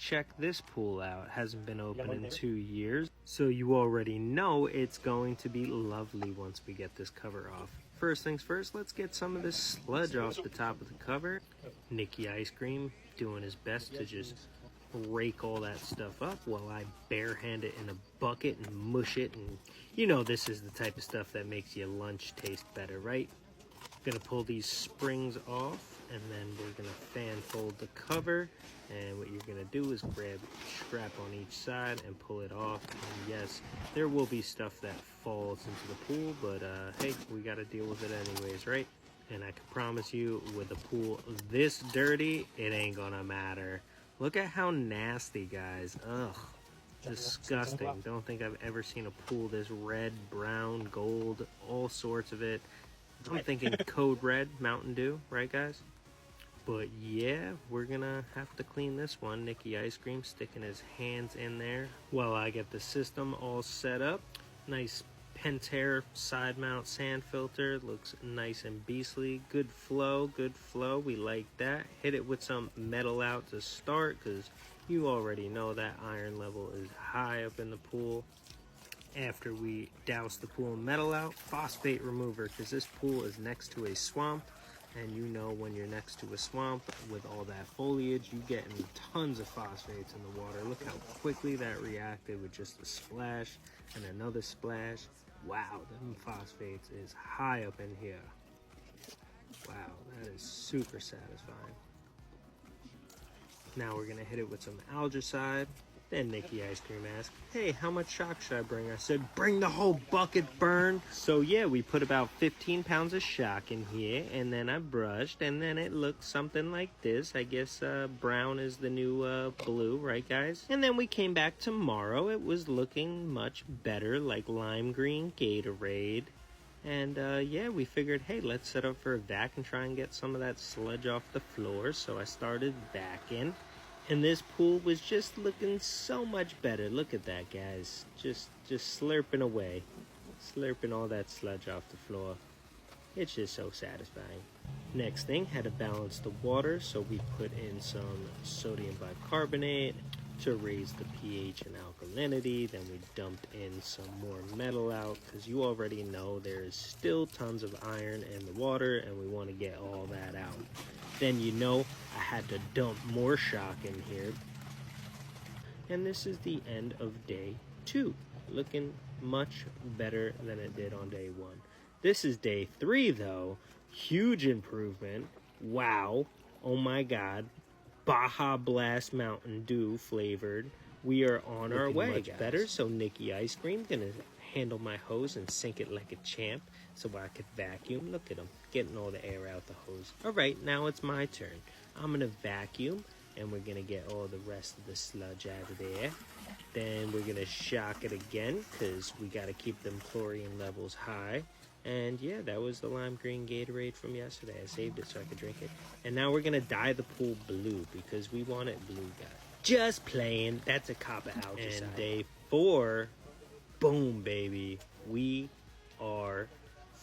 check this pool out. It hasn't been open in 2 years, so you already know it's going to be lovely once we get this cover off. First things first, let's get some of this sludge off the top of the cover. Nicky Ice Cream doing his best to just rake all that stuff up while I barehand it in a bucket and mush it. And you know this is the type of stuff that makes your lunch taste better, right? Gonna pull these springs off, and then we're gonna fan fold the cover. And what you're gonna do is grab a strap on each side and pull it off. And yes, there will be stuff that falls into the pool, but hey, we gotta deal with it anyways, right? And I can promise you, with a pool this dirty, it ain't gonna matter. Look at how nasty, guys. Ugh, disgusting. Don't think I've ever seen a pool this red, brown, gold, all sorts of it. I'm thinking Code Red, Mountain Dew, right guys? But yeah, we're gonna have to clean this one. Nicky Ice Cream sticking his hands in there while I get the system all set up. Nice Pentair side mount sand filter, looks nice and beastly. Good flow, we like that. Hit it with some metal out to start, because you already know that iron level is high up in the pool. After we douse the pool in metal out, phosphate remover, because this pool is next to a swamp, and you know when you're next to a swamp with all that foliage, you getting tons of phosphates in the water. Look how quickly that reacted with just a splash and another splash. Wow, them phosphates is high up in here. Wow, that is super satisfying. Now we're gonna hit it with some algicide. Then Nicky Ice Cream asked, hey, how much shock should I bring? I said, bring the whole bucket, Burn. So yeah, we put about 15 pounds of shock in here, and then I brushed, and then it looked something like this. I guess brown is the new blue, right guys? And then we came back tomorrow. It was looking much better, like lime green Gatorade. And yeah, we figured, hey, let's set up for a vac and try and get some of that sludge off the floor. So I started vacuuming. And this pool was just looking so much better. Look at that, guys. Just slurping away. Slurping all that sludge off the floor. It's just so satisfying. Next thing, had to balance the water. So we put in some sodium bicarbonate to raise the pH and alkalinity. Then we dumped in some more metal out, because you already know there is still tons of iron in the water, and we want to get all that out. Then you know I had to dump more shock in here. And this is the end of day 2. Looking much better than it did on day 1. This is day 3 though. Huge improvement. Wow. Oh my God. Baja Blast Mountain Dew flavored. We are on our way. Much better. So Nicky Ice Cream gonna handle my hose and sink it like a champ so I could vacuum. Look at him getting all the air out the hose. All right, now it's my turn. I'm gonna vacuum, and we're gonna get all the rest of the sludge out of there. Then we're gonna shock it again, because we gotta keep them chlorine levels high. And yeah, that was the lime green Gatorade from yesterday. I saved it so I could drink it. And now we're gonna dye the pool blue, because we want it blue, guys. Just playing. That's a cop out. And day 4, boom, baby. We are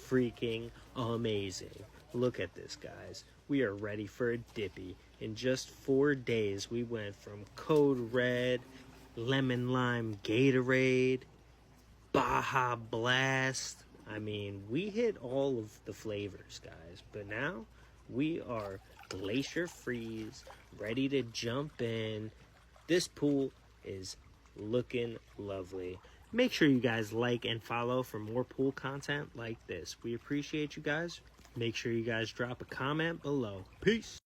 freaking amazing. Look at this, guys. We are ready for a dippy. In just 4 days, we went from Code Red, Lemon Lime Gatorade, Baja Blast. I mean, we hit all of the flavors, guys. But now we are Glacier Freeze, ready to jump in. This pool is looking lovely. Make sure you guys like and follow for more pool content like this. We appreciate you guys. Make sure you guys drop a comment below. Peace.